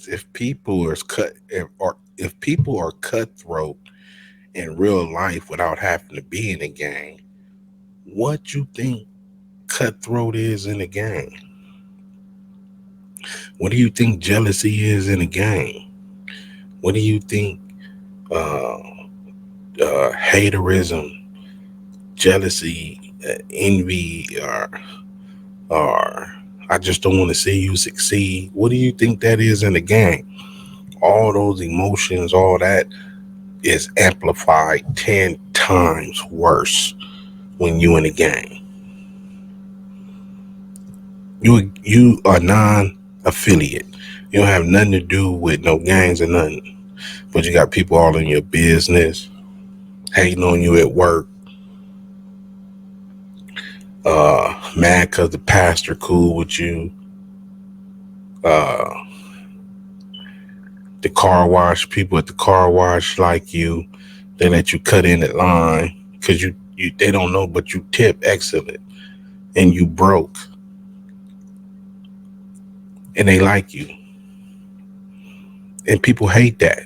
is if people are cutthroat in real life without having to be in a gang, what you think cutthroat is in a gang? What do you think jealousy is in a gang? What do you think uh, haterism, jealousy, envy, or I just don't want to see you succeed? What do you think that is in a gang? All those emotions, all that is amplified 10 times worse when you in a gang. You are non-affiliate. You don't have nothing to do with no gangs or nothing. But you got people all in your business, hating on you at work, mad cause the pastor cool with you, uh, the car wash, people at the car wash like you, they let you cut in at line because you they don't know but you tip excellent and you broke and they like you. And people hate that.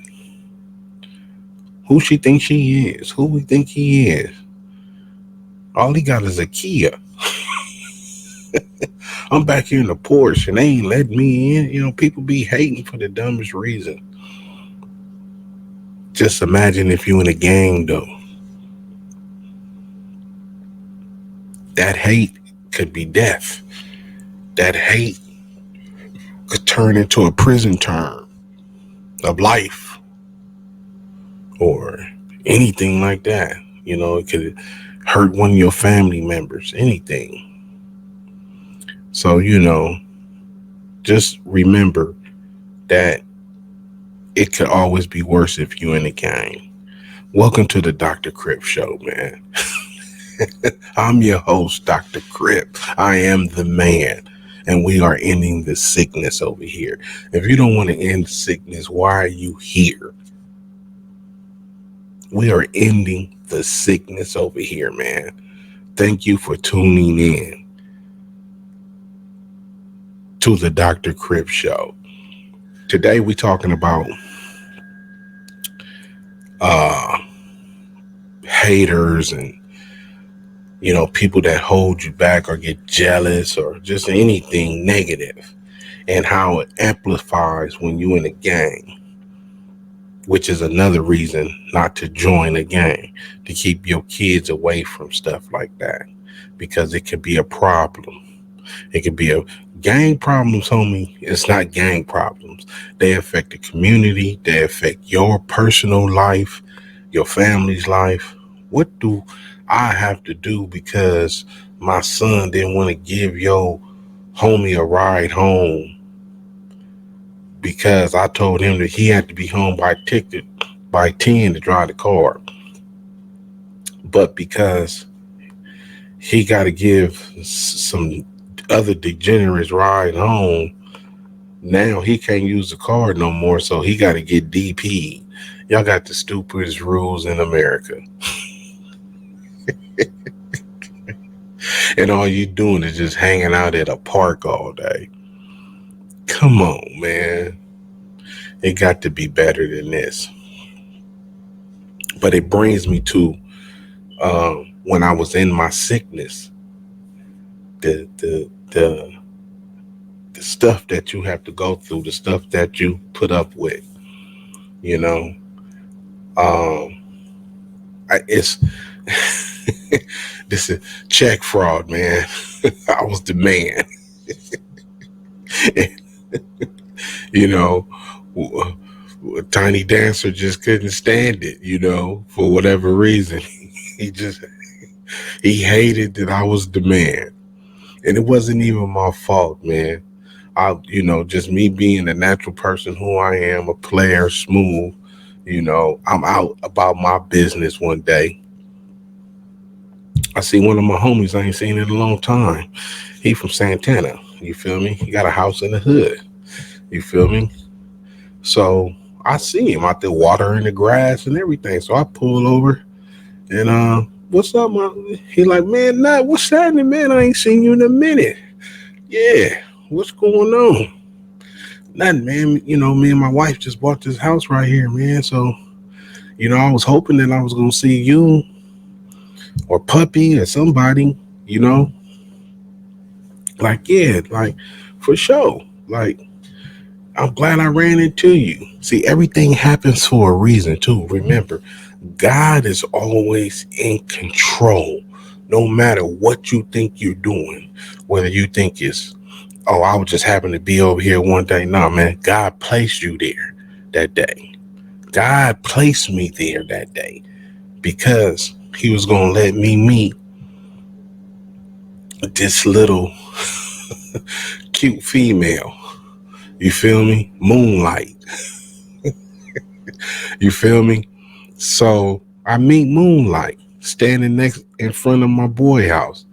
Who she thinks she is? Who we think he is? All he got is a Kia. I'm back here in the Porsche and they ain't letting me in. People be hating for the dumbest reason. Just imagine if you in a gang though. That hate could be death. That hate could turn into a prison term of life or anything like that. It could hurt one of your family members, anything. So, just remember that it could always be worse if you're in a gang. Welcome to the Dr. Crip Show, man. I'm your host, Dr. Crip. I am the man. And we are ending the sickness over here. If you don't want to end sickness, why are you here? We are ending the sickness over here, man. Thank you for tuning in to the Dr. Crip Show. Today we're talking about uh, haters and people that hold you back or get jealous or just anything negative and how it amplifies when you in a gang, which is another reason not to join a gang, to keep your kids away from stuff like that because it could be a problem. It could be a gang problems, homie. It's not gang problems. They affect the community. They affect your personal life, your family's life. What do I have to do because my son didn't want to give your homie a ride home because I told him that he had to be home by 10 to drive the car. But because he got to give some other degenerates ride home, now he can't use the car no more, so he got to get DP. Y'all got the stupidest rules in America. And all you doing is just hanging out at a park all day. Come on, man. It got to be better than this. But it brings me to when I was in my sickness, the stuff that you have to go through, the stuff that you put up with, you know. Um, it's this is check fraud, man. I was the man, you know. Tiny Dancer just couldn't stand it, for whatever reason. He just he hated that I was the man, and it wasn't even my fault, man. Just me being the natural person who I am, a player, smooth. I'm out about my business one day. I see one of my homies I ain't seen in a long time. He from Santana. You feel me? He got a house in the hood. You feel me? So I see him out there watering the grass and everything. So I pull over and what's up, man? He like, man, nah, what's happening, man? I ain't seen you in a minute. Yeah, what's going on? Nothing, man. Me and my wife just bought this house right here, man. So, I was hoping that I was gonna see you or Puppy or somebody, you know, like, yeah, like, for sure. Like, I'm glad I ran into you. See, everything happens for a reason, too. Remember, God is always in control, no matter what you think you're doing. Whether you think it's, oh, I would just happen to be over here one day. No, man, God placed you there that day. God placed me there that day because He was going to let me meet this little cute female. You feel me? Moonlight. You feel me? So I meet Moonlight standing next in front of my boy house.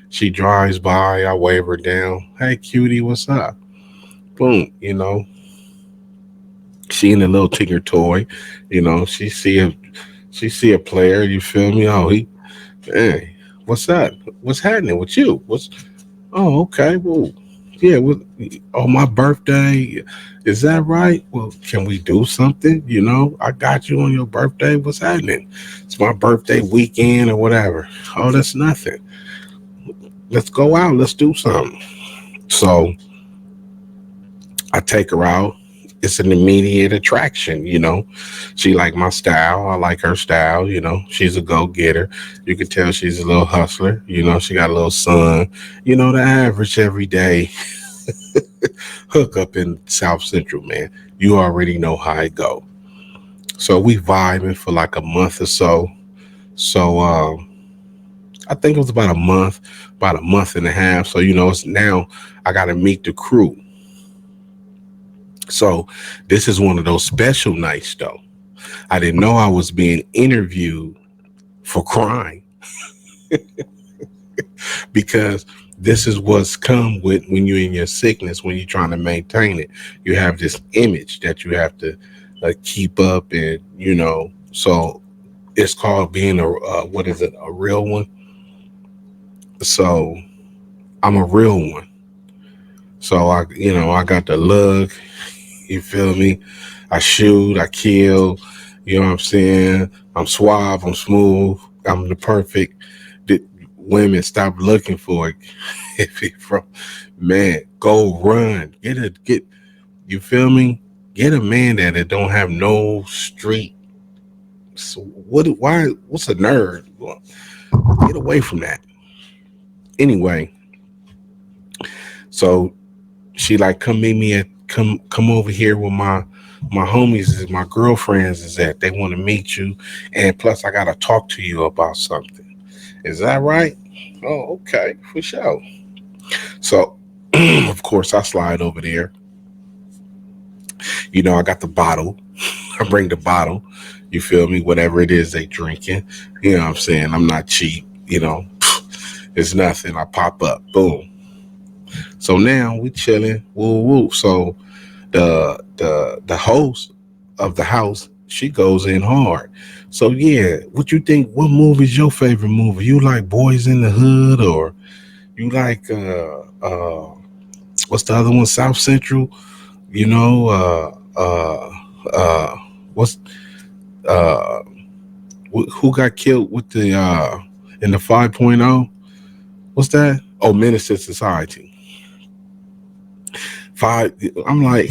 She drives by, I wave her down. Hey cutie, what's up? Boom, she in a little Tinker toy, she see a player, you feel me? Oh, hey, what's up? What's happening with you? Oh, okay, well, yeah, oh, my birthday, is that right? Well, can we do something? I got you on your birthday. What's happening? It's my birthday weekend or whatever. Oh, that's nothing. Let's go out. Let's do something. So I take her out. It's an immediate attraction. She like my style. I like her style. She's a go-getter. You can tell she's a little hustler. She got a little son. The average everyday hook up in South Central, man. You already know how it go. So we vibing for like a month or so. So I think it was about a month and a half. So it's now I got to meet the crew. So this is one of those special nights, though. I didn't know I was being interviewed for crime because this is what's come with when you're in your sickness, when you're trying to maintain it. You have this image that you have to keep up, and so it's called being what is it, a real one. So I'm a real one. So I got the look. You feel me? I shoot, I kill. You know what I'm saying? I'm suave, I'm smooth, I'm the perfect. Women stop looking for it. If you from, man, go run. Get. You feel me? Get a man that don't have no street. So what? Why? What's a nerd? Well, get away from that. Anyway, so she like, come meet me at, come over here with my homies, my girlfriends is at. They want to meet you, and plus I gotta talk to you about something. Is that right? Oh, okay, for sure. So, of course, I slide over there. I got the bottle. I bring the bottle. You feel me? Whatever it is they drinking. You know what I'm saying? I'm not cheap. It's nothing. I pop up. Boom. So now we chilling. Woo woo. So the host of the house, she goes in hard. So yeah, what you think? What movie is your favorite movie? You like Boys in the Hood, or you like what's the other one? South Central. You know what's uh who got killed with the in the 5.0? What's that? Oh, Menace to Society. Five. I'm like,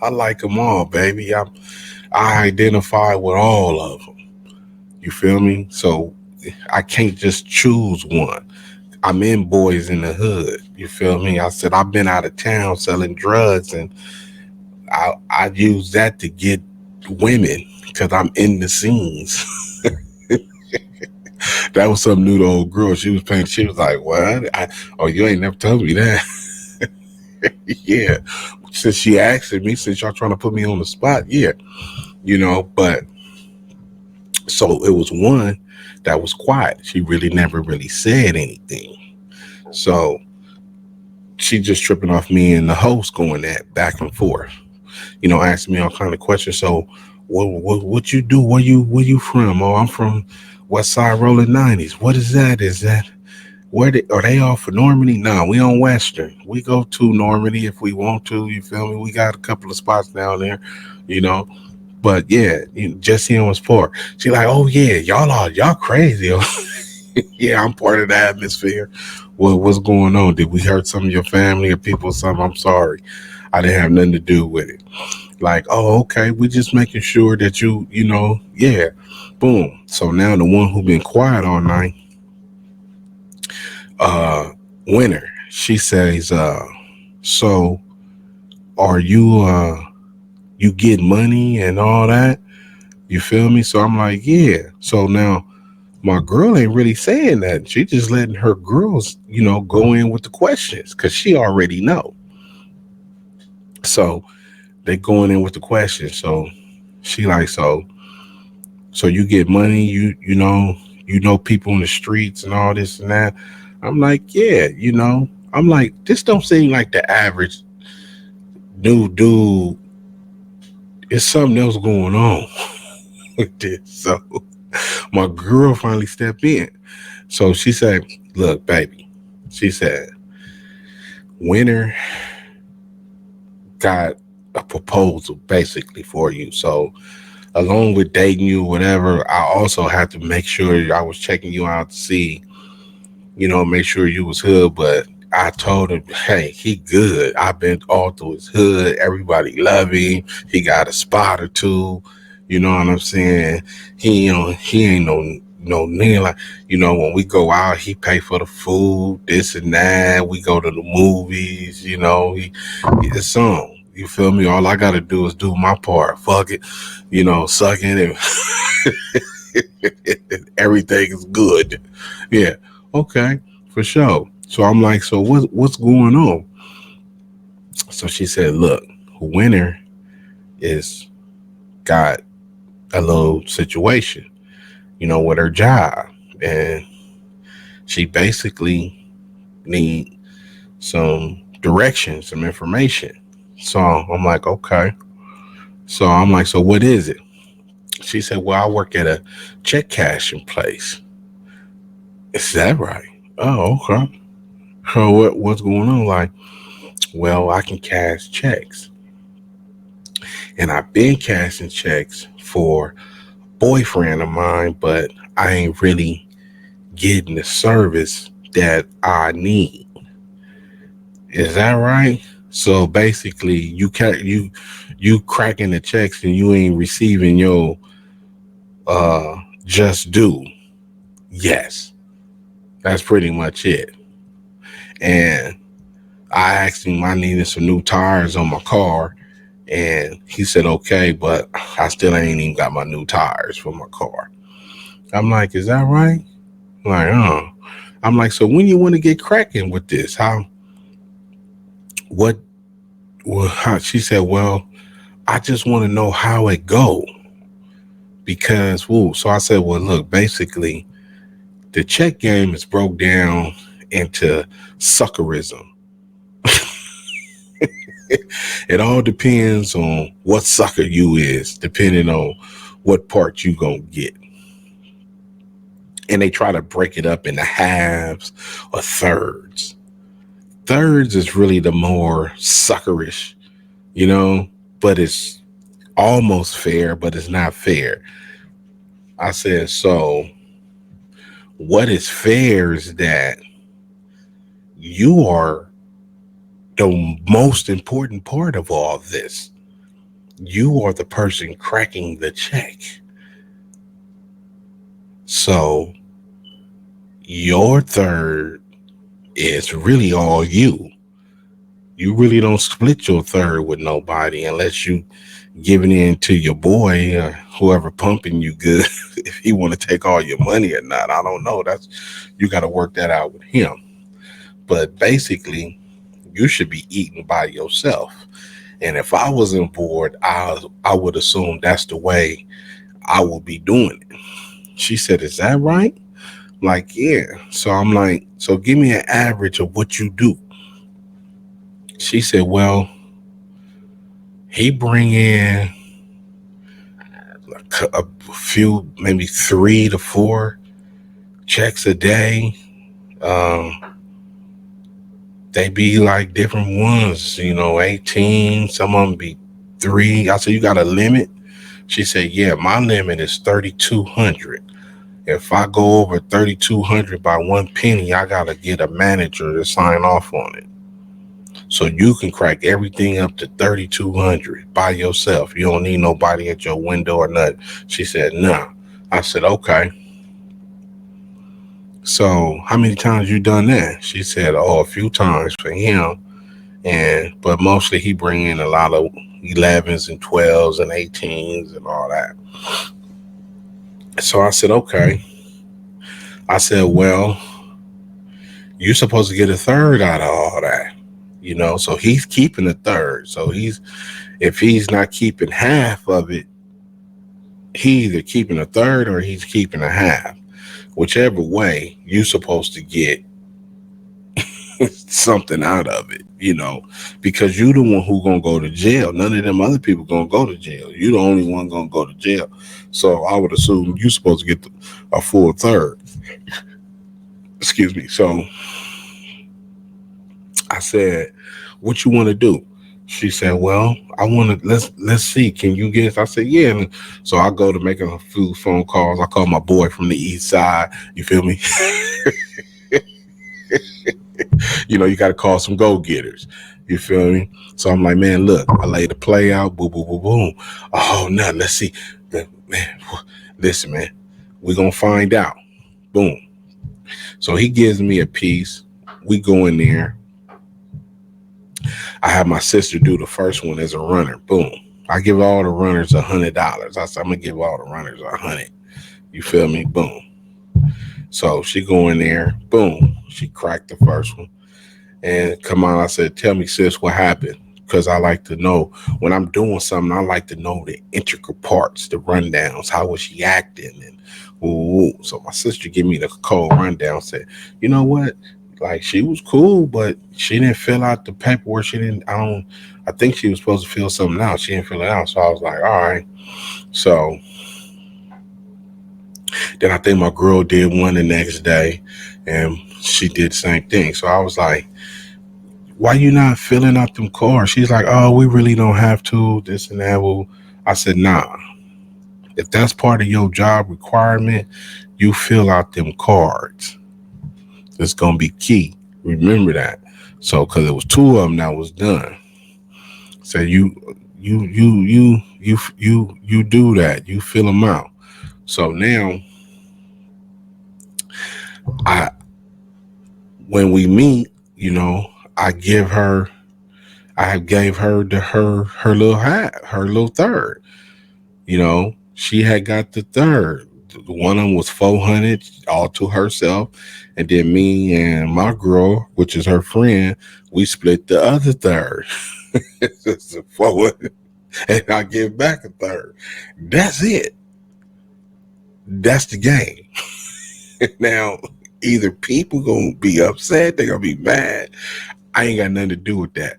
I like them all, baby. I identify with all of them. You feel me? So I can't just choose one. I'm in Boys in the Hood. You feel me? I said I've been out of town selling drugs, and I use that to get women because I'm in the scenes. That was some new to old girl. She was paying. She was like, "What? Oh, you ain't never told me that." Yeah. Since she asked me, since y'all trying to put me on the spot, yeah. But so it was one that was quiet. She really never really said anything. So she just tripping off me and the host going that back and forth. Asking me all kind of questions. So what you do? Where you from? Oh, I'm from West Side Rolling 90s. What is that? Is that Are they off for Normandy? No, we on Western. We go to Normandy if we want to. You feel me? We got a couple of spots down there, you know. But yeah, Jesse Owens Park. She like, oh yeah, y'all crazy. Yeah, I'm part of the atmosphere. Well, what's going on? Did we hurt some of your family or people or something? I'm sorry. I didn't have nothing to do with it. Like, oh, okay, we just making sure that yeah. Boom. So now the one who been quiet all night, uh, Winter, she says, so are you get money and all that? You feel me? So I'm like, yeah. So now my girl ain't really saying that. She just letting her girls, go in with the questions because she already know. So they going in with the questions. So she like, so you get money, you know people in the streets and all this and that. I'm like, yeah, I'm like, this don't seem like the average new dude. It's something else going on with this. So my girl finally stepped in. So she said, look, baby, she said, Winter got a proposal basically for you. So along with dating you, whatever, I also had to make sure I was checking you out to see, make sure you was hood. But I told him, hey, he good. I've been all through his hood. Everybody love him. He got a spot or two. You know what I'm saying? He ain't no nigga like, when we go out, he pay for the food, this and that. We go to the movies, it's on. You feel me? All I gotta do is do my part. Fuck it, suck it, and everything is good. Yeah, okay, for sure. So I'm like, so what's going on? So she said, look, Winter is got a little situation, with her job, and she basically need some direction, some information. So I'm like, okay. So I'm like, so what is it? She said, well, I work at a check cashing place. Is that right? Oh, okay. So what's going on? Like, well, I can cash checks. And I've been cashing checks for a boyfriend of mine, but I ain't really getting the service that I need. Is that right? So basically, you cracking the checks and you ain't receiving your just due. Yes, that's pretty much it. And I asked him I needed some new tires on my car, and he said okay, but I still ain't even got my new tires for my car. I'm like, is that right? I'm like, I'm like, so when you want to get cracking with this? What? Well, how? She said, well, I just want to know how it go because, woo. So I said, well, look, basically, the check game is broke down into suckerism. It all depends on what sucker you is, depending on what part you gonna get. And they try to break it up into halves or thirds. Thirds is really the more suckerish, you know, but it's almost fair, but it's not fair. I said, so what is fair is that you are the most important part of all of this. You are the person cracking the check. So your third is really all you. You really don't split your third with nobody unless you giving in to your boy or whoever pumping you good. If he want to take all your money or not, I don't know. That's you got to work that out with him. But basically, you should be eating by yourself. And if I was on board, I would assume that's the way I would be doing it. She said, "Is that right?" Like, yeah. So I'm like, so give me an average of what you do. She said, well, he bring in a few, maybe 3 to 4 checks a day, Um, they be like different ones, 18. Some of them be three. I said, you got a limit? She said, yeah, my limit is 3,200. If I go over 3,200 by one penny, I gotta get a manager to sign off on it. So you can crack everything up to 3,200 by yourself. You don't need nobody at your window or nothing. She said, nah. I said, okay. So how many times you done that? She said, oh, a few times for him. But mostly he bring in a lot of 11s and 12s and 18s and all that. So I said, okay. I said, well, you're supposed to get a third out of all that. So he's keeping a third. So if he's not keeping half of it, he either keeping a third or he's keeping a half. Whichever way, you're supposed to get something out of it, because you the one who gonna go to jail. None of them other people gonna go to jail. You the only one gonna go to jail. So I would assume you're supposed to get a full third. Excuse me. So I said, what you want to do? She said, well, I want to, let's see. Can you get it? I said, yeah. And so I go to make a few phone calls. I call my boy from the east side. You feel me? You got to call some go-getters. You feel me? So I'm like, man, look, I lay the play out. Boom, boom, boom, boom. Oh, no, let's see. Man, listen, man, we're going to find out. Boom. So he gives me a piece. We go in there. I have my sister do the first one as a runner. Boom. I give all the runners $100. I said, I'm going to give all the runners $100. You feel me? Boom. So she go in there. Boom. She cracked the first one. And come on, I said, tell me, sis, what happened? Because I like to know when I'm doing something, I like to know the intricate parts, the rundowns, how was she acting? And ooh. So my sister gave me the cold rundown, said, you know what? Like, she was cool, but she didn't fill out the paperwork. I think she was supposed to fill something out. She didn't fill it out. So I was like, all right. So then I think my girl did one the next day and she did the same thing. So I was like, why you not filling out them cards? She's like, oh, we really don't have to, this and that. Well, I said, nah. If that's part of your job requirement, you fill out them cards. It's gonna be key. Remember that. So, because it was two of them that was done. So you do that. You fill them out. So now, I when we meet, I give her. I have gave her her little hat, her little third. She had got the third. One of them was 400 all to herself, and then me and my girl, which is her friend, we split the other third. It's a 400, and I give back a third. That's it. That's the game. Now, either people gonna be upset, they gonna be mad. I ain't got nothing to do with that.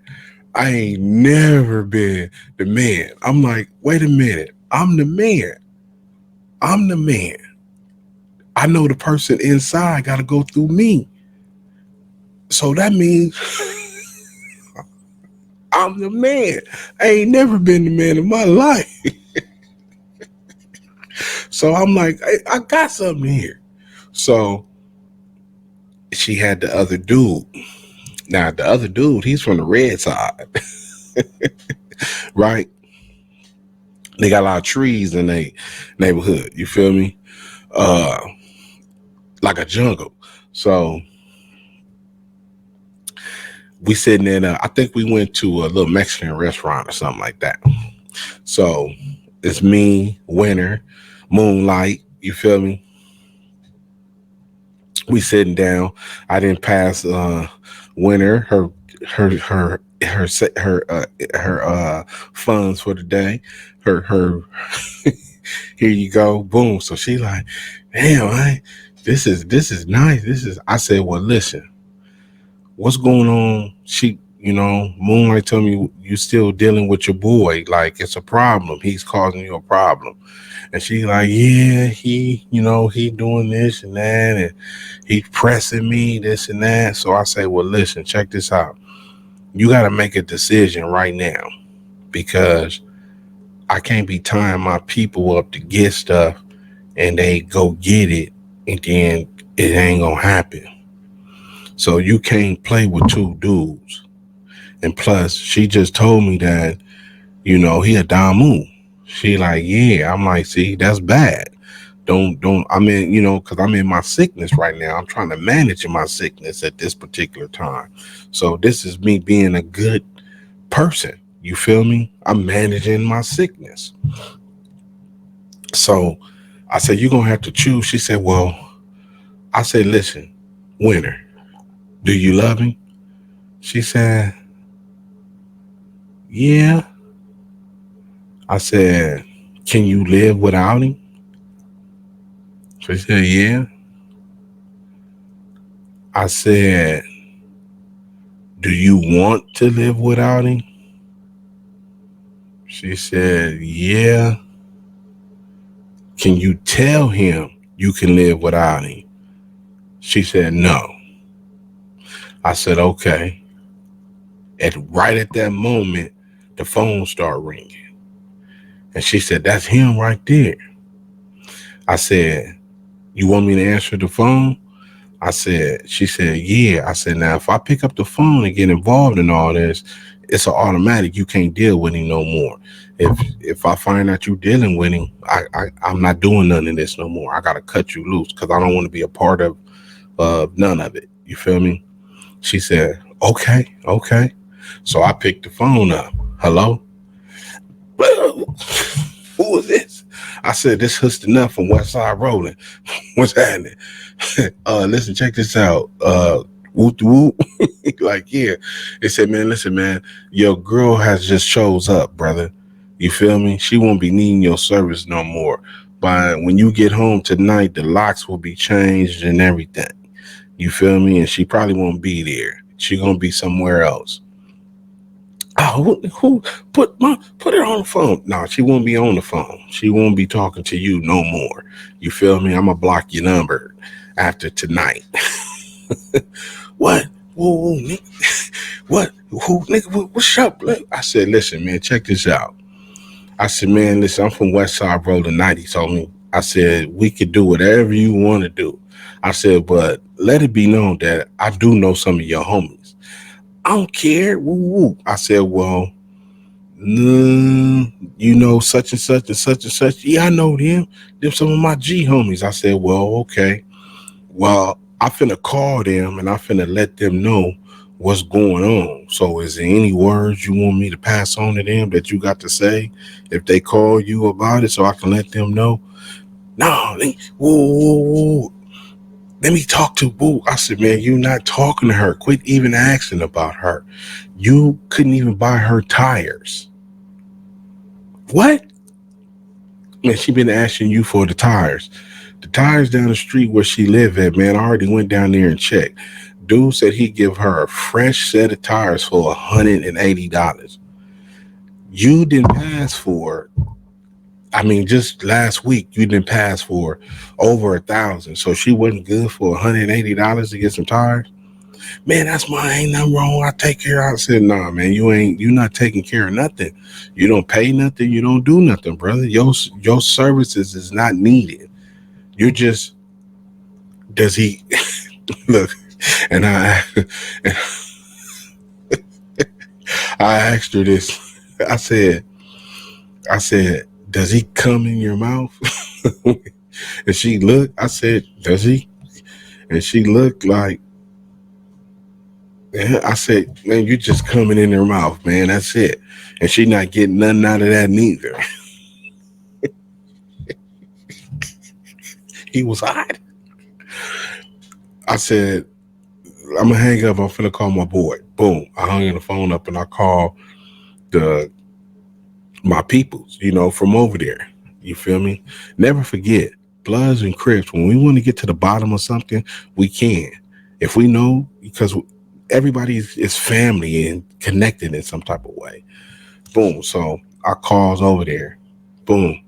I ain't never been the man. I'm like, wait a minute. I'm the man. I'm the man. I know the person inside got to go through me. So that means I'm the man. I ain't never been the man in my life. So I'm like, I got something here. So she had the other dude. Now, the other dude, he's from the red side, right? They got a lot of trees in their neighborhood. You feel me? Like a jungle. So we sitting in I think we went to a little Mexican restaurant or something like that. So it's me, Winter, Moonlight, you feel me? We sitting down. I didn't pass Winter her funds for the day. Her here you go, boom. So she like, damn, this is nice. I said, well, listen, what's going on? Moonlight told me you still dealing with your boy. Like, it's a problem. He's causing you a problem. And she like, yeah, he doing this and that, and he pressing me, this and that. So I say, well, listen, check this out. You got to make a decision right now, because I can't be tying my people up to get stuff and they go get it, and then it ain't gonna happen. So you can't play with two dudes. And plus, she just told me that, he a Damu. She like, yeah. I'm like, see, that's bad. Don't. I mean, because I'm in my sickness right now. I'm trying to manage my sickness at this particular time. So this is me being a good person. You feel me? I'm managing my sickness. So I said, you're gonna have to choose. She said, well, I said, listen, winner, do you love him? She said, yeah. I said, can you live without him? She said, yeah. I said, do you want to live without him? She said, yeah. Can you tell him you can live without him? She said, no. I said, okay. Right at that moment, the phone started ringing. And she said, that's him right there. I said, you want me to answer the phone? She said, yeah. I said, now, if I pick up the phone and get involved in all this, it's an automatic. You can't deal with him no more. If I find out you dealing with him, I'm not doing none of this no more. I got to cut you loose because I don't want to be a part of none of it. You feel me? She said, okay, okay. So I picked the phone up. Hello? Who is this? I said, this Huster Nut from West Side Rolling. What's happening? Listen, check this out. Whoop whoop. Like, yeah. They said, man, listen, man, your girl has just shows up, brother. You feel me? She won't be needing your service no more. But when you get home tonight, the locks will be changed and everything. You feel me? And she probably won't be there. She gonna be somewhere else. Oh, who put it on the phone? No, she won't be on the phone. She won't be talking to you no more. You feel me? I'm gonna block your number after tonight. What? Whoa, nigga. What? Who, nigga? What's up? I said, listen, man, check this out. I said, man, listen, I'm from West Side Rolling 90. Told me, I said, we could do whatever you want to do. I said, but let it be known that I do know some of your homies. I don't care. Woo, woo. I said, well, such and such and such and such. Yeah, I know them. Them some of my G homies. I said, well, okay. Well, I finna call them and I finna let them know what's going on. So is there any words you want me to pass on to them that you got to say if they call you about it so I can let them know? No, whoa. Let me talk to Boo. I said, man, you not talking to her. Quit even asking about her. You couldn't even buy her tires. What? Man, she been asking you for the tires. The tires down the street where she live at, man, I already went down there and checked. Dude said he'd give her a fresh set of tires for $180. You didn't pass for, I mean, just last week, you didn't pass for over 1,000. So she wasn't good for $180 to get some tires. Man, that's mine. Ain't nothing wrong. I take care of it. I said, nah, man, you're not taking care of nothing. You don't pay nothing. You don't do nothing, brother. Your services is not needed. You're just, does he, look, and I asked her this. I said, does he come in your mouth? And she looked, I said, does he? And she looked like, yeah. I said, man, you just coming in her mouth, man. That's it. And she not getting nothing out of that neither. He was hot. I said, I'm gonna hang up. I'm finna call my boy. Boom. I hung the phone up and I called my peoples, from over there. You feel me? Never forget, Bloods and Crips, when we want to get to the bottom of something, we can. If we know, because everybody is family and connected in some type of way. Boom. So I calls over there. Boom.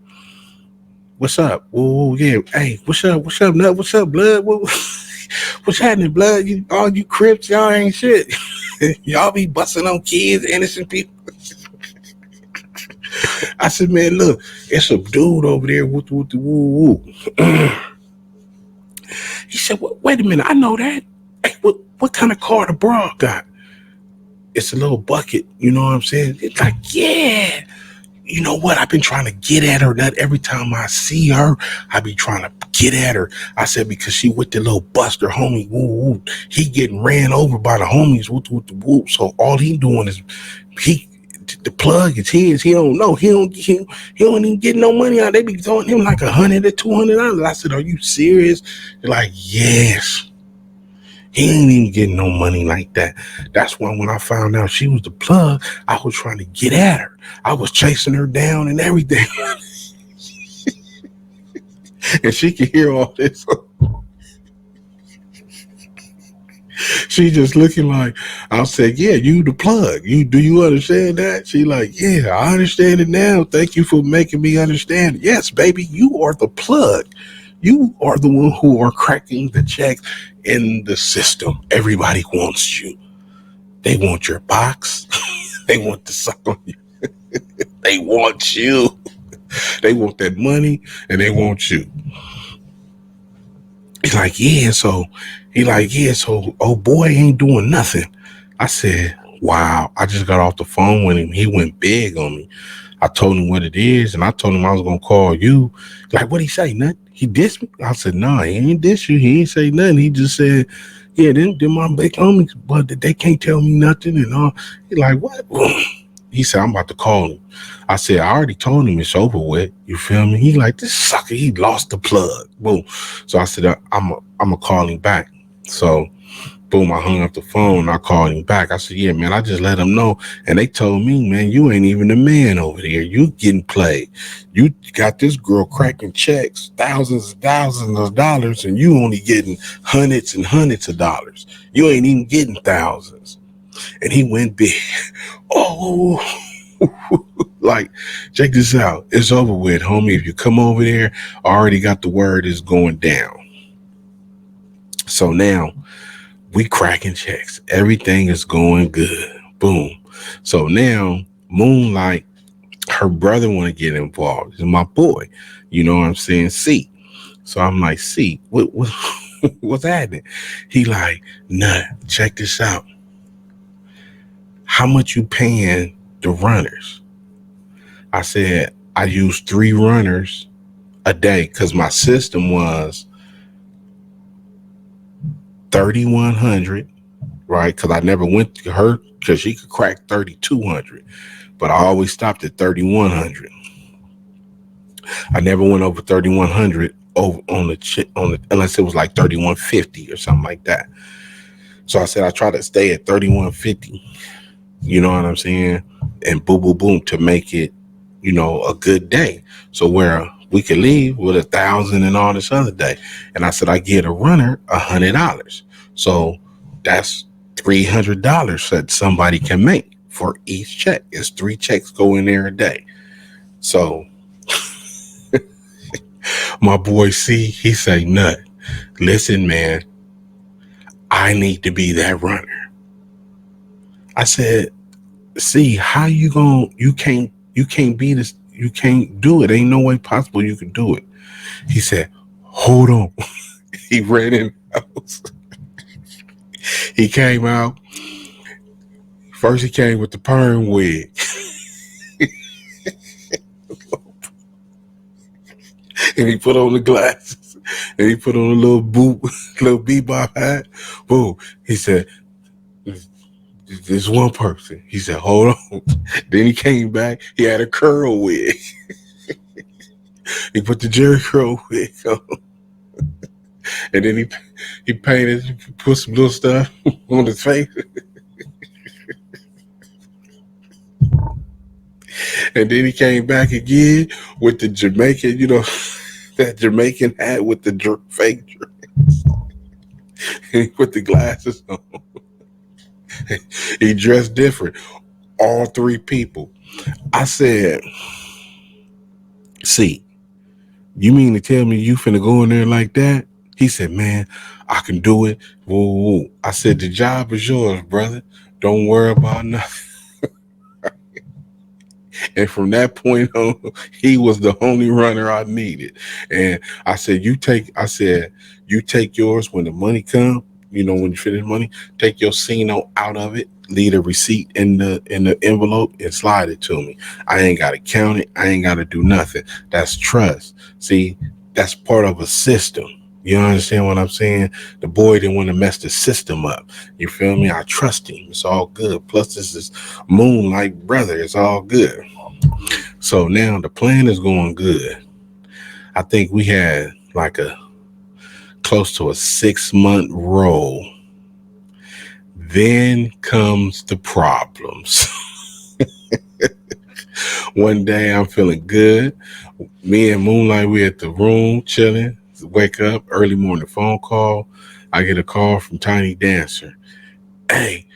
What's up? Whoa, yeah. Hey, what's up? What's up, nut? What's up, blood? What's happening, blood? You all you crips, y'all ain't shit. Y'all be busting on kids, innocent people. I said, man, look, it's a dude over there with the woo woo. He said, wait a minute, I know that. Hey, what kind of car the bra got? It's a little bucket, you know what I'm saying? It's like, yeah. You know what? I've been trying to get at her. That every time I see her, I be trying to get at her. I said, because she with the little buster homie, woo woo. He getting ran over by the homies, with the whoop. So all he doing is he the plug is his. He don't know. He don't even get no money out. They be throwing him like $100 or $200. I said, are you serious? They're like, yes. He ain't even getting no money like that. That's why when I found out she was the plug, I was trying to get at her. I was chasing her down and everything. And she could hear all this. She just looking like, I said, yeah, you the plug. Do you understand that? She like, yeah, I understand it now. Thank you for making me understand. Yes, baby, you are the plug. You are the one who are cracking the checks in the system. Everybody wants you. They want your box. They want to suck on you. They want you. They want that money and they want you. He's like, yeah, so oh boy ain't doing nothing. I said, wow, I just got off the phone with him. He went big on me. I told him what it is, and I told him I was gonna call you. Like, what'd he say? Nothing? He dissed me? I said, no, he ain't diss you. He ain't say nothing. He just said, yeah, they're my big homies, but they can't tell me nothing and all. He like, what? He said, I'm about to call him. I said, I already told him it's over with. You feel me? He like, this sucker, he lost the plug. Boom. So I said, I'm going to call him back. So, boom, I hung up the phone. I called him back. I said, yeah, man, I just let him know. And they told me, man, you ain't even the man over there. You getting played. You got this girl cracking checks, thousands and thousands of dollars, and you only getting hundreds and hundreds of dollars. You ain't even getting thousands. And he went big. Oh, like, check this out. It's over with, homie. If you come over there, I already got the word is going down. So now we cracking checks. Everything is going good. Boom. So now Moonlight, her brother want to get involved. He's my boy. You know what I'm saying? C. So I'm like, C, what's happening? He like, nah, check this out. How much you paying the runners? I said, I use 3 runners a day because my system was 3,100, right? Because I never went to her because she could crack 3,200, but I always stopped at 3,100. I never went over 3,100 over on the unless it was like 3,150 or something like that. So I said I try to stay at 3,150. You know what I'm saying? And boom, boom, boom to make it, a good day. So where we could leave with 1,000 and all this other day. And I said I get a runner $100. So that's $300 that somebody can make for each check. It's 3 checks go in there a day. So my boy C, he say, nut, listen, man, I need to be that runner. I said, see, how you can't be this, you can't do it. Ain't no way possible you can do it. He said, hold on. He ran in the house. He came out. First he came with the perm wig. And he put on the glasses. And he put on a little little bebop hat. Boom. He said, there's one person. He said, hold on. Then he came back. He had a curl wig. He put the Jerry curl wig on. And then he painted, put some little stuff on his face. And then he came back again with the Jamaican, that Jamaican hat with the fake dreads. And he put the glasses on. He dressed different. All three people. I said, see, you mean to tell me you finna go in there like that? He said, man, I can do it. Woo, woo. I said, the job is yours, brother. Don't worry about nothing. And from that point on, he was the only runner I needed. And I said, you take yours when the money come, when you finish money, take your Cino out of it, leave a receipt in the envelope and slide it to me. I ain't gotta count it. I ain't gotta do nothing. That's trust. See, that's part of a system. You understand what I'm saying? The boy didn't want to mess the system up. You feel me? I trust him. It's all good. Plus, this is Moonlight brother. It's all good. So now the plan is going good. I think we had like a close to a 6-month roll. Then comes the problems. One day I'm feeling good. Me and Moonlight, we at the room chilling. Wake up, early morning phone call. I get a call from Tiny Dancer. Hey,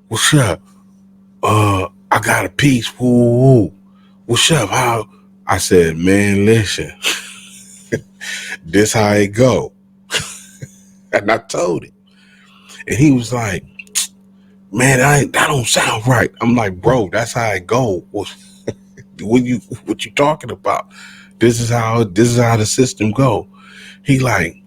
what's up? I got a piece. Woo, woo. What's up? How? I said, man, listen, this how it go. And I told him. And he was like, man, that don't sound right. I'm like, bro, that's how it go. What you talking about? This is how the system go. He like,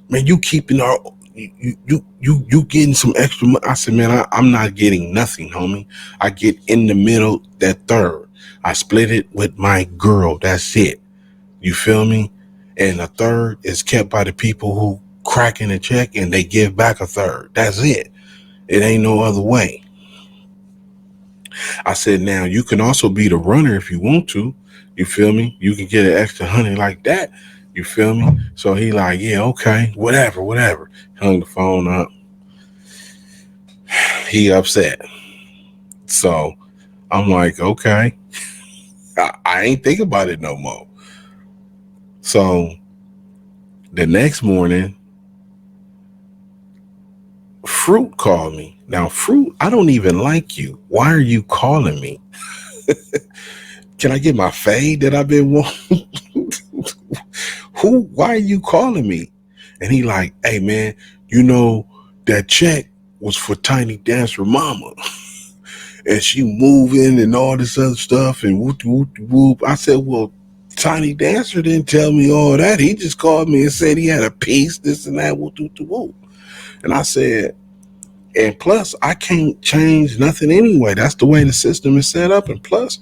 man, you keeping our you getting some extra money. I said, man, I'm not getting nothing, homie. I get in the middle, that third. I split it with my girl. That's it. You feel me? And a third is kept by the people who crack in a check and they give back a third. That's it. It ain't no other way. I said, now you can also be the runner if you want to. You feel me? You can get an extra 100 like that. You feel me? So he like, yeah, okay, whatever. Hung the phone up. He upset. So I'm like, okay. I ain't think about it no more. So the next morning, Fruit called me. Now, Fruit, I don't even like you. Why are you calling me? Can I get my fade that I've been wanting? Why are you calling me? And he like, hey man, that check was for Tiny Dancer Mama. And she moving and all this other stuff and whoop. I said, well, Tiny Dancer didn't tell me all that. He just called me and said he had a piece, this and that, whoop. And I said, and plus, I can't change nothing anyway. That's the way the system is set up. And plus,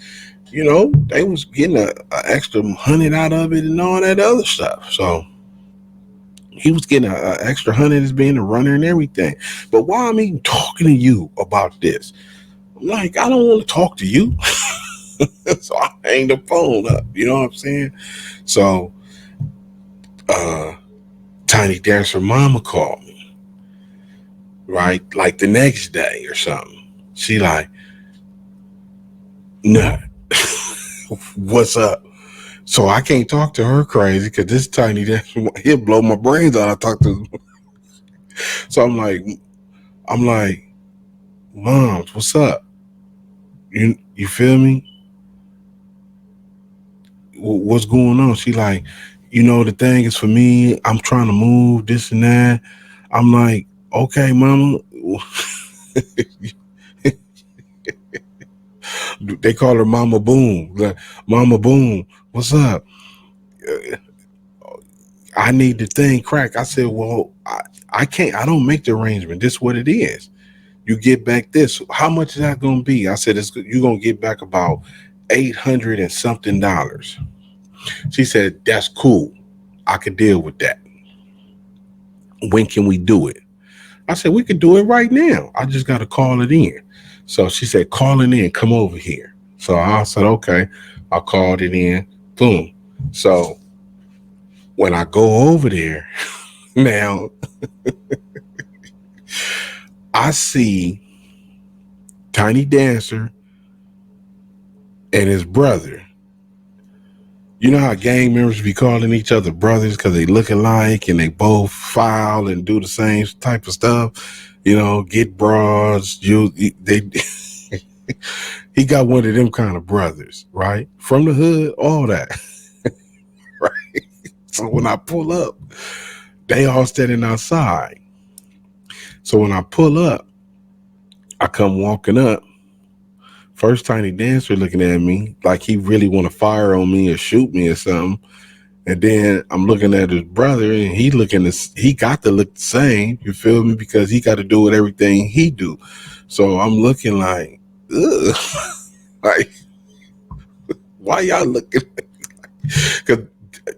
they was getting a extra 100 out of it and all that other stuff. So he was getting an extra 100 as being a runner and everything. But why I'm even talking to you about this? I'm like, I don't want to talk to you. So I hang the phone up. You know what I'm saying? So Tiny Dancer Mama called me, right? Like the next day or something. She like, nah, what's up? So I can't talk to her crazy because this Tiny Dancer, he'll blow my brains out. I talk to him. So I'm like, Moms, what's up? You feel me? What's going on? She like, the thing is for me, I'm trying to move this and that. I'm like, okay, mama. They call her Mama Boom. Like, Mama Boom, what's up? I need the thing crack. I said, well, I can't. I don't make the arrangement. This is what it is. You get back this. How much is that going to be? I said, you're going to get back about $800 and something. She said, that's cool. I could deal with that. When can we do it? I said, we could do it right now. I just got to call it in. So she said, call it in. Come over here. So I said, okay. I called it in. Boom. So when I go over there, now I see Tiny Dancer and his brother. You know how gang members be calling each other brothers because they look alike and they both file and do the same type of stuff? get bras. They he got one of them kind of brothers, right? From the hood, all that. Right. So when I pull up, they all standing outside. So when I pull up, I come walking up. First Tiny Dancer looking at me like he really want to fire on me or shoot me or something. And then I'm looking at his brother, and he got to look the same. You feel me? Because he got to do with everything he do. So I'm looking like, ugh, like why y'all looking? Because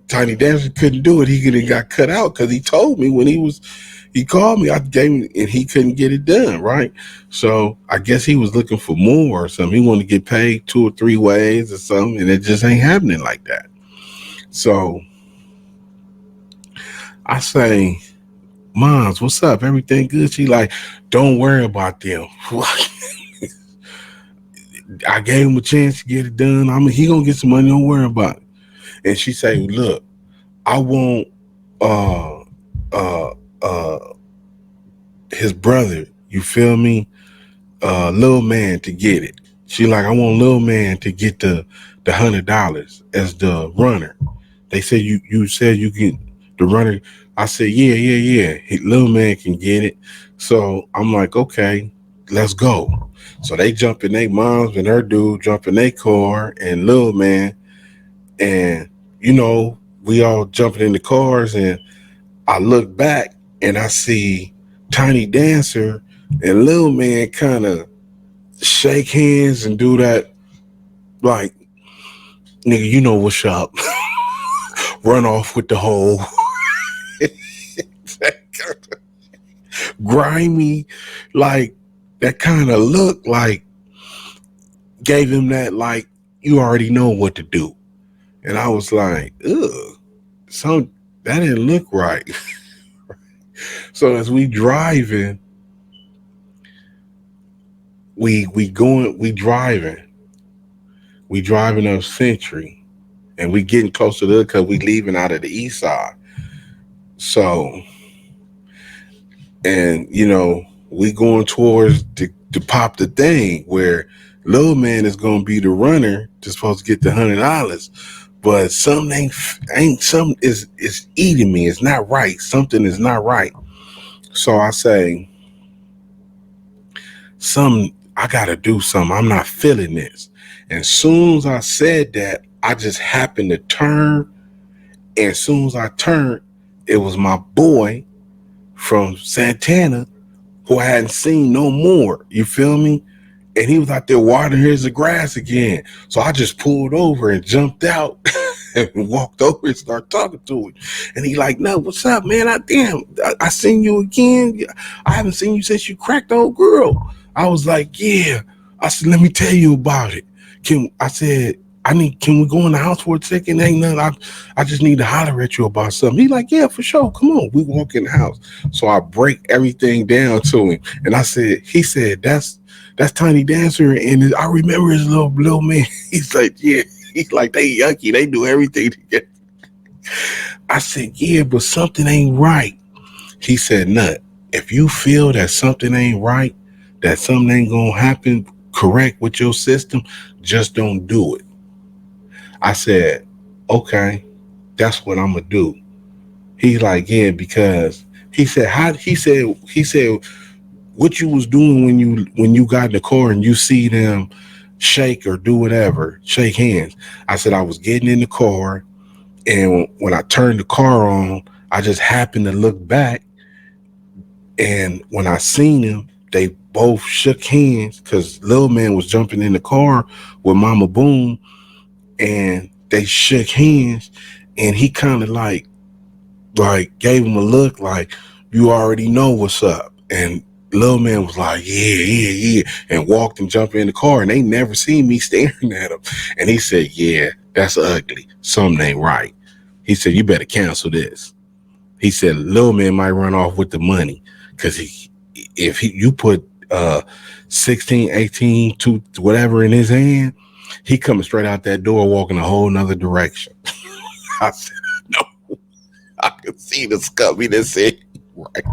Tiny Dancer couldn't do it. He could have got cut out because he told me when he called me. I gave him, and he couldn't get it done. Right. So I guess he was looking for more or something. He wanted to get paid 2 or 3 ways or something, and it just ain't happening like that. So I say, Moms, what's up? Everything good? She like, don't worry about them. I gave him a chance to get it done. He gonna get some money. Don't worry about it. And she say, look, I want uh uh uh his brother. You feel me? Little man to get it. She like, I want little man to get the $100 as the runner. They said you said you can the runner. I said, yeah. Little man can get it. So I'm like, okay, let's go. So they jump in their moms and her dude jump in their car and little man, and we all jumping in the cars, and I look back and I see Tiny Dancer and little man kind of shake hands and do that, like, nigga, you know what's up. Run off with the whole grimy, like that kind of look, like gave him that, like, you already know what to do. And I was like, ugh, so that didn't look right. So as we driving, we driving up Century, and we getting closer to it because we leaving out of the east side. So, and we going towards to pop the thing where little man is gonna be the runner to supposed to get the $100, but something ain't something is eating me. It's not right. Something is not right. So I say, I gotta do something. I'm not feeling this. And soon as I said that, I just happened to turn. And as soon as I turned, it was my boy from Santana who I hadn't seen no more. You feel me? And he was out there watering his grass again. So I just pulled over and jumped out and walked over and started talking to him. And he like, no, what's up, man? I seen you again. I haven't seen you since you cracked the old girl. I was like, yeah. I said, let me tell you about it. Can we go in the house for a second? Ain't nothing. I just need to holler at you about something. He like, yeah, for sure. Come on. We walk in the house. So I break everything down to him. And he said, that's Tiny Dancer. And I remember his little man. He's like, yeah. He's like, they yucky. They do everything together. I said, yeah, but something ain't right. He said, Nut, if you feel that something ain't right, that something ain't going to happen correct with your system, just don't do it. I said, okay, that's what I'm going to do. He's like, yeah, because he said, what you was doing when you got in the car and you see them shake or do whatever, shake hands. I said, I was getting in the car, and when I turned the car on, I just happened to look back, and when I seen them, they both shook hands because little man was jumping in the car with Mama Boom, and they shook hands, and he kind of like gave him a look like, you already know what's up. And little man was like, yeah, and walked and jumped in the car, and they never seen me staring at him. And he said, yeah, that's ugly. Something ain't right. He said, you better cancel this. He said, little man might run off with the money because if you put 16, 18, to whatever in his hand, he coming straight out that door walking a whole nother direction. I said, no, I could see the scummy that said, right.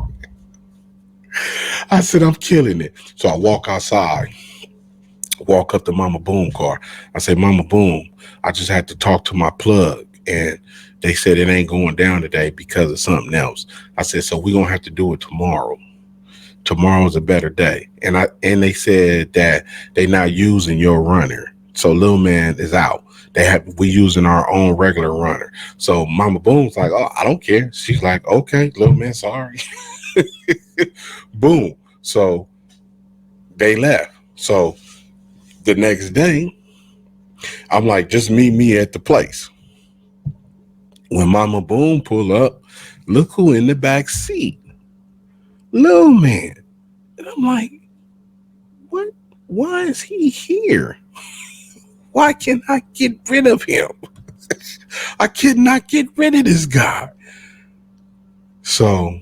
I said, I'm killing it. So I walk outside, walk up to Mama Boom car. I say, Mama Boom, I just had to talk to my plug. And they said it ain't going down today because of something else. I said, so we're gonna have to do it tomorrow. Tomorrow's a better day. And they said that they not using your runner. So little man is out. We using our own regular runner. So Mama Boom's like, oh, I don't care. She's like, okay, little man, sorry. Boom. So they left. So the next day, I'm like, just meet me at the place. When Mama Boom pull up, look who in the back seat. Little man. And I'm like, what? Why is he here? Why can't I get rid of him? I cannot get rid of this guy. So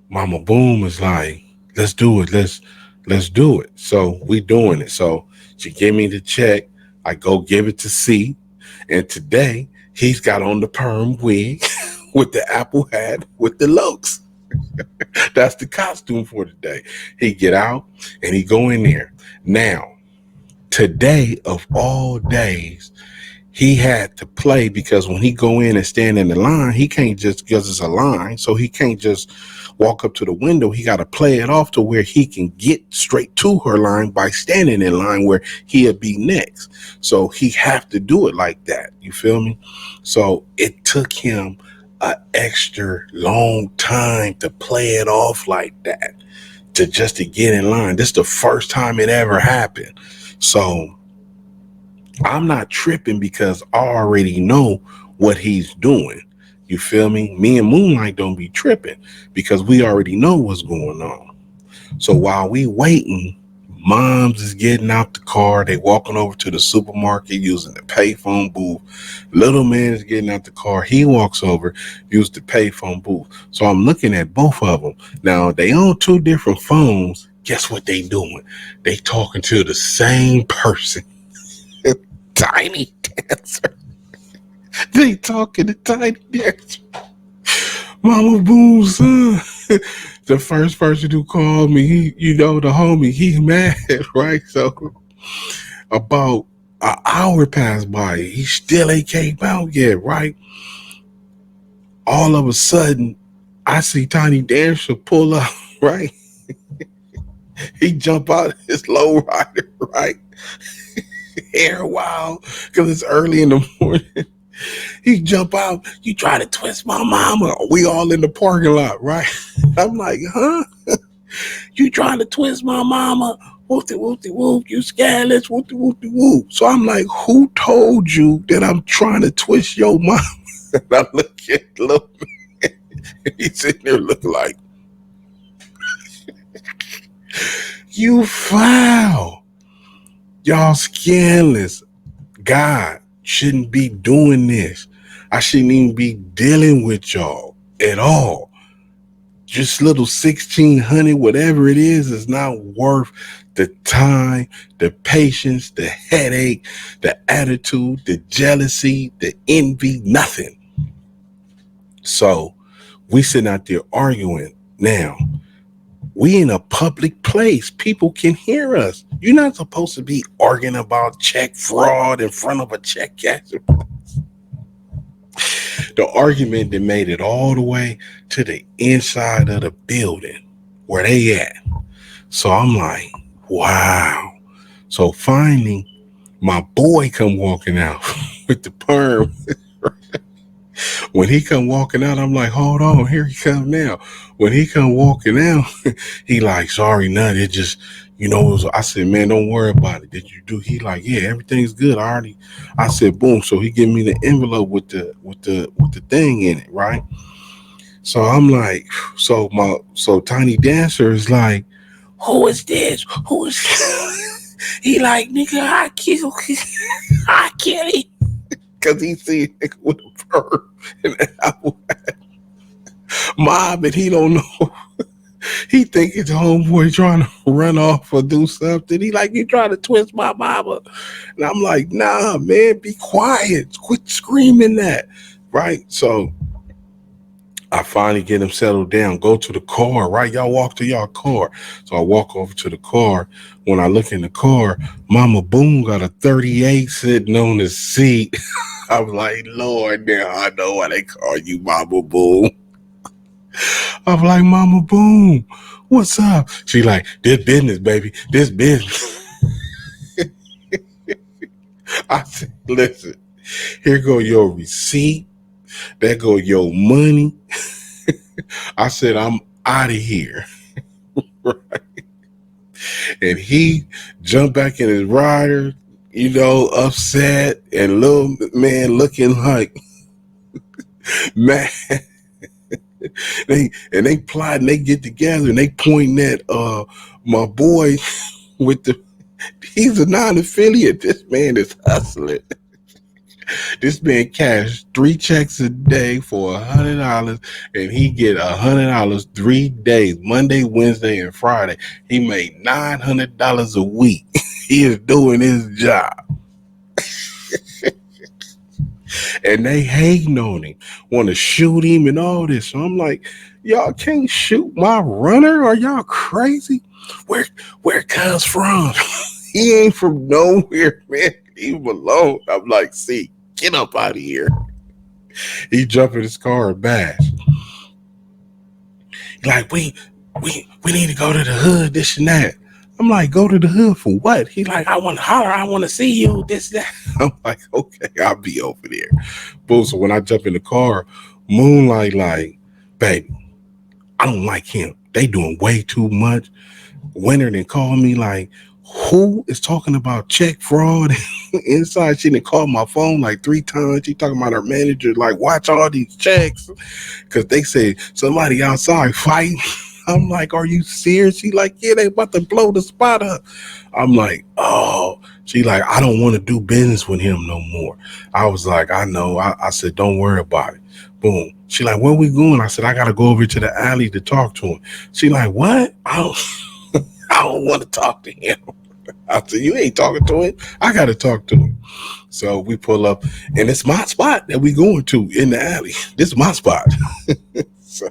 Mama Boom is like, let's do it. Let's do it. So we doing it. So she gave me the check. I go give it to C. And today he's got on the perm wig with the apple hat with the lokes. That's the costume for today. He get out and he go in there. Now, today of all days, he had to play because when he go in and stand in the line, he can't just, because it's a line, so he can't just walk up to the window. He got to play it off to where he can get straight to her line by standing in line where he'll be next. So he have to do it like that. You feel me? So it took him an extra long time to play it off like that, to get in line. This is the first time it ever happened. So I'm not tripping because I already know what he's doing. You feel me? Me and Moonlight don't be tripping because we already know what's going on. So while we waiting, moms is getting out the car. They walking over to the supermarket using the payphone booth. Little man is getting out the car. He walks over, use the payphone booth. So I'm looking at both of them. Now they own two different phones. Guess what they doing? They talking to the same person. Tiny Dancer. They talking to Tiny Dancer. Mama Boom's son. The first person who called me, the homie, he's mad, right? So about an hour passed by. He still ain't came out yet, right? All of a sudden, I see Tiny Dancer pull up, right? He jump out of his low rider, right? Hair wild, because it's early in the morning. He jump out. You try to twist my mama. We all in the parking lot, right? I'm like, huh? You trying to twist my mama? Whoopty whoopty whoop. You scandalous. Whoopty whoopty whoop. So I'm like, who told you that I'm trying to twist your mama? And I look at little man. He's sitting there looking like, you foul. Y'all scandalous. God shouldn't be doing this. I shouldn't even be dealing with y'all at all. Just little 1600, whatever it is not worth the time, the patience, the headache, the attitude, the jealousy, the envy, nothing. So we sitting out there arguing. Now, we in a public place. People can hear us. You're not supposed to be arguing about check fraud in front of a check casher. The argument that made it all the way to the inside of the building where they at. So I'm like, wow. So finally, my boy come walking out with the perm. When he come walking out, I'm like, hold on, here he come now. When he come walking out, he like, sorry, none. It just, I said, man, don't worry about it. Did you do? He like, yeah, everything's good. I said, boom. So he give me the envelope with the thing in it, right? So I'm like, so Tiny Dancer is like, who is this? Who is this? He like, nigga, I kill him. Because he see a nigga with a perm and an apple hat. Mob, and he don't know. He think it's homeboy trying to run off or do something. He like, you trying to twist my mama. And I'm like, nah, man, be quiet. Quit screaming that. Right? So I finally get him settled down, go to the car, right? Y'all walk to y'all car. So I walk over to the car. When I look in the car, Mama Boom got a 38 sitting on the seat. I'm like, Lord, now I know why they call you Mama Boom. I'm like, Mama Boom, what's up? She like, this business, baby, this business. I said, listen, here go your receipt. There go your money. I said, I'm out of here. And he jumped back in his rider, upset, and little man looking like, man. They plot and they get together and they pointing at my boy with the he's a non-affiliate. This man is hustling. This man cashed 3 checks a day for $100, and he get $100 3 days, Monday, Wednesday, and Friday. He made $900 a week. He is doing his job, and they hating on him, want to shoot him and all this. So I'm like, y'all can't shoot my runner? Are y'all crazy? Where it comes from? He ain't from nowhere, man. Leave him alone. I'm like, see, get up out of here. He jumped in his car and bashed. Like, we need to go to the hood, this and that. I'm like, go to the hood for what? He like, I want to holler, I want to see you, this, that. I'm like, okay, I'll be over there. Boom. So when I jump in the car, Moonlight like, baby, I don't like him. They doing way too much. Winter then called me like, who is talking about check fraud inside? She didn't call my phone like 3 times. She talking about her manager, like, watch all these checks. Because they said somebody outside fighting. I'm like, are you serious? She like, yeah, they about to blow the spot up. I'm like, oh. She like, I don't want to do business with him no more. I was like, I know. I said, don't worry about it. Boom. She like, where we going? I said, I got to go over to the alley to talk to him. She like, what? I don't want to talk to him. I said, you ain't talking to him. I got to talk to him. So we pull up, and it's my spot that we going to in the alley. This is my spot. So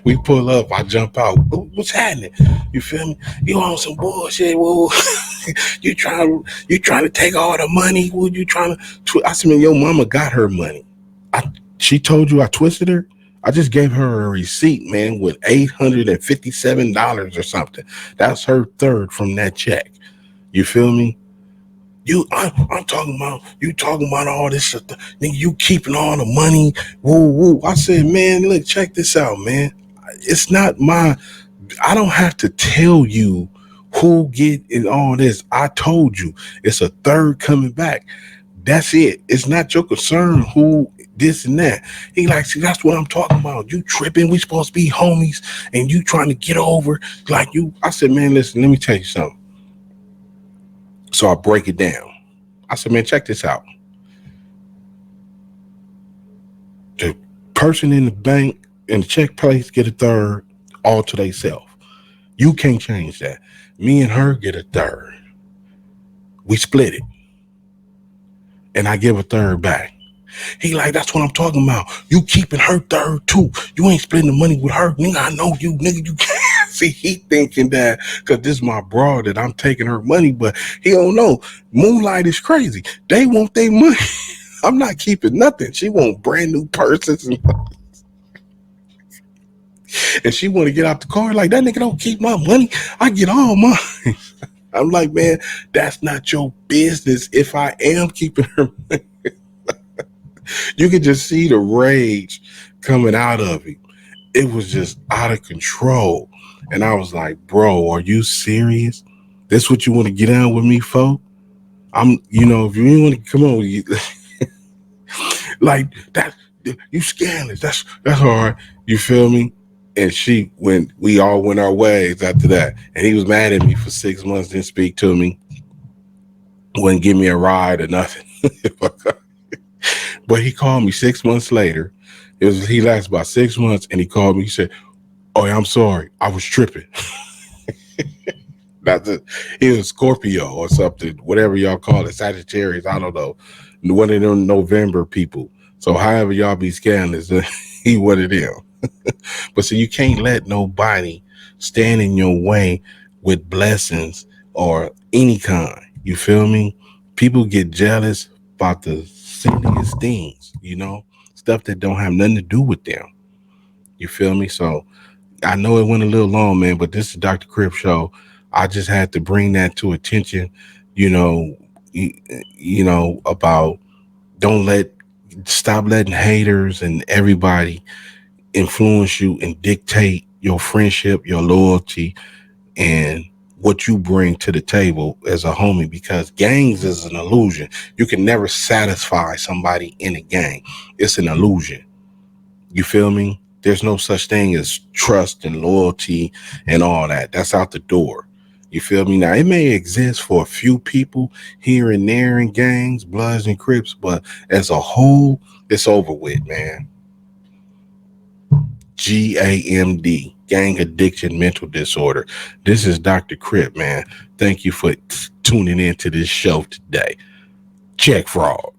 we pull up. I jump out. What's happening? You feel me? You on some bullshit? Whoa. you trying to take all the money? What you trying to? I said, man, your mama got her money. She told you I twisted her. I just gave her a receipt, man, with $857 or something. That's her third from that check. You feel me? I'm talking about you talking about all this stuff. Nigga, you keeping all the money. Woo woo. I said, man, look, check this out, man. It's not I don't have to tell you who get in all this. I told you it's a third coming back. That's it. It's not your concern who this and that. He like, see, that's what I'm talking about. You tripping. We supposed to be homies, and you trying to get over like you. I said, man, listen, let me tell you something. So I break it down. I said, man, check this out. The person in the bank in the check place get a third all to themselves. You can't change that. Me and her get a third. We split it. And I give a third back. He like, that's what I'm talking about. You keeping her third too. You ain't splitting the money with her. Nigga, I know you. Nigga, you can't. See, he thinking that because this is my bro that I'm taking her money, but he don't know. Moonlight is crazy. They want their money. I'm not keeping nothing. She want brand new purses and she want to get out the car like, that nigga don't keep my money. I get all mine. I'm like, man, that's not your business if I am keeping her money. You could just see the rage coming out of him. It was just out of control. And I was like, bro, are you serious? This what you want to get down with me for? If you ain't want to come on, you, like that, you scandalous. That's all right. You feel me? And we all went our ways after that. And he was mad at me for 6 months, didn't speak to me, wouldn't give me a ride or nothing. But he called me 6 months later. He lasted about 6 months, and he called me. He said, oh, I'm sorry. I was tripping. He was a Scorpio or something, whatever y'all call it, Sagittarius. I don't know. One of them November people. So however y'all be scandalous, he one of them. But so you can't let nobody stand in your way with blessings or any kind. You feel me? People get jealous about the silliest things, stuff that don't have nothing to do with them. You feel me? So I know it went a little long, man, but this is Dr. Crip show. I just had to bring that to attention, you know, you, about don't let stop letting haters and everybody influence you and dictate your friendship, your loyalty, and what you bring to the table as a homie, because gangs is an illusion. You can never satisfy somebody in a gang. It's an illusion. You feel me? There's no such thing as trust and loyalty and all that. That's out the door. You feel me? Now, it may exist for a few people here and there in gangs, Bloods and Crips, but as a whole, it's over with, man. GAMD, gang addiction mental disorder. This is Dr. Crip, man. Thank you for tuning in to this show today. Check fraud.